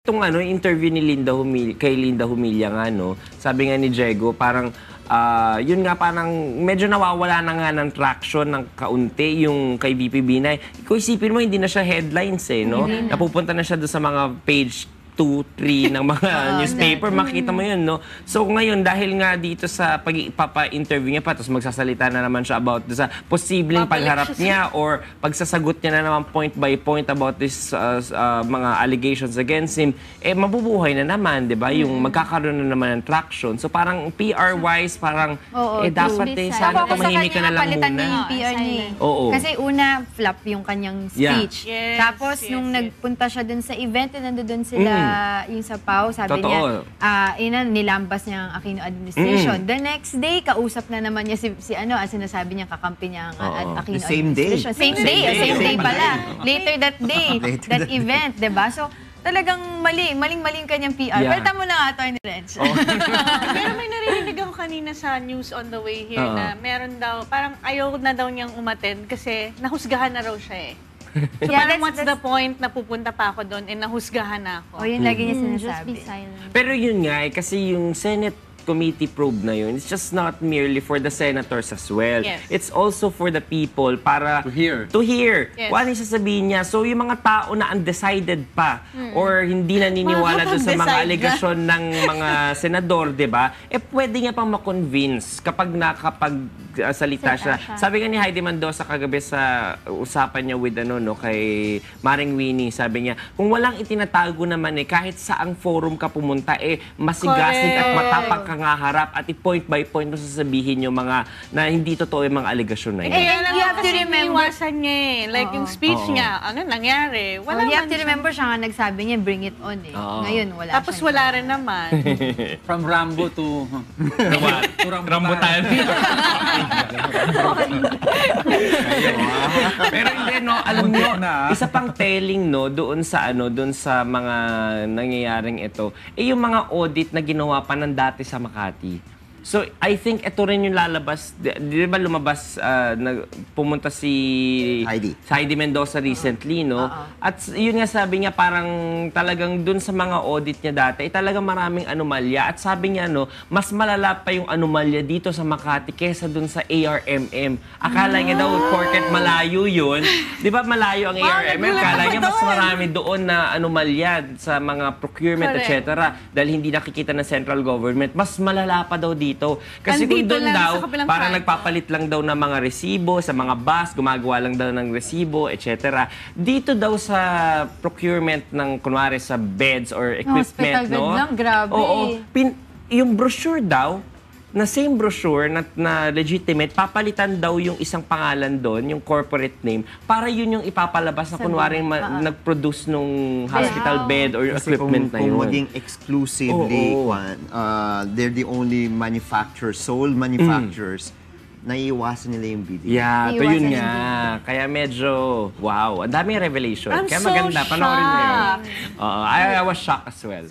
itong interview ni kay Linda Humilla nga, sabi nga ni Diego, parang yun nga parang medyo nawawala na nga ng traction ng kaunti yung kay VP Binay. Kung isipin mo, hindi na siya headlines no? Napupunta na siya doon sa mga page 2, 3 ng mga newspaper, makita mo yun, no? So ngayon, dahil nga dito sa pag-interview niya pa, tapos magsasalita na naman siya about sa posibleng pagharap niya or pagsasagot niya na naman point by point about this mga allegations against him, mabubuhay na naman, di ba? Yung magkakaroon na naman ng traction. So parang PR-wise, parang, dapat sana tumahimik ka na lang muna. Yung PR niya. Kasi una, flop yung kanyang speech. Tapos, nung nagpunta siya dun sa event, nandun sila yung sa PAO, sabi niya, nilambas niya ang Aquino administration. The next day, kausap na naman niya sinasabi niya, kakampi niya ang Aquino administration. Same day pala. Later that day, that event, diba? So, talagang maling kanyang PR. Pero tamo na nga, Atty. Reds. Pero may narinig ako kanina sa news on the way here na meron daw, parang ayaw na daw niyang umattend kasi nahusgahan na raw siya So parang what's the point na pupunta pa ako doon nahusgahan na ako? Yun lagi niya sinasabi. Pero yun nga, kasi yung Senate committee probe na yun, it's just not merely for the senators as well. It's also for the people para to hear. Kung ano yung sasabihin niya. So yung mga tao na undecided pa or hindi naniniwala doon sa mga alegasyon ng mga senador, di ba? Pwede nga pang ma-convince kapag nakapagsalita siya. Sabi nga ni Heidi Mendoza kagabi sa usapan niya with kay Maring Winnie, sabi niya, kung walang itinatago naman kahit saang forum ka pumunta, masigasig at matapang ka nga harap at point by point mo sasabihin yung mga na hindi totoo yung mga alegasyon na yun. You have to remember niya like yung speech niya, ano nangyari? You have to remember siya nga nagsabi niya, bring it on Ngayon, wala. Tapos wala rin naman. From Rambo to Rambutan. Pero hindi, alam niyo, isa pang telling, doon sa mga nangyayaring ito, yung mga audit na ginawa pa ng dati sa Makati. So, I think ito rin yung lalabas, di ba lumabas, pumunta si Heidi Mendoza recently, At yun nga sabi niya, parang talagang dun sa mga audit niya dati, talagang maraming anomalya. At sabi niya, mas malala pa yung anomalya dito sa Makati kesa dun sa ARMM. Akala niya daw, porket malayo yun, di ba malayo ang ARMM? Akala niya mas marami doon na anomalya sa mga procurement, etc. Dahil hindi nakikita ng central government, mas malala pa daw dito. Kasi kung doon daw, parang nagpapalit lang daw ng mga resibo, sa mga bus, gumagawa lang daw ng resibo, etc. Dito daw sa procurement ng, kunwari, sa beds or equipment, hospital bed lang, grabe. Yung brochure daw, na same brochure na legitimate, papalitan daw yung isang pangalan doon, yung corporate name, para yun yung ipapalabas na kunwari nag-produce nung hospital bed or equipment na yun. Kung maging exclusively, they're the only sole manufacturers, naiiwasan nila yung bidding. Ito yun nga. Kaya medyo, wow, ang daming revelation. Kaya maganda, panoorin niyo yun. I was shocked as well.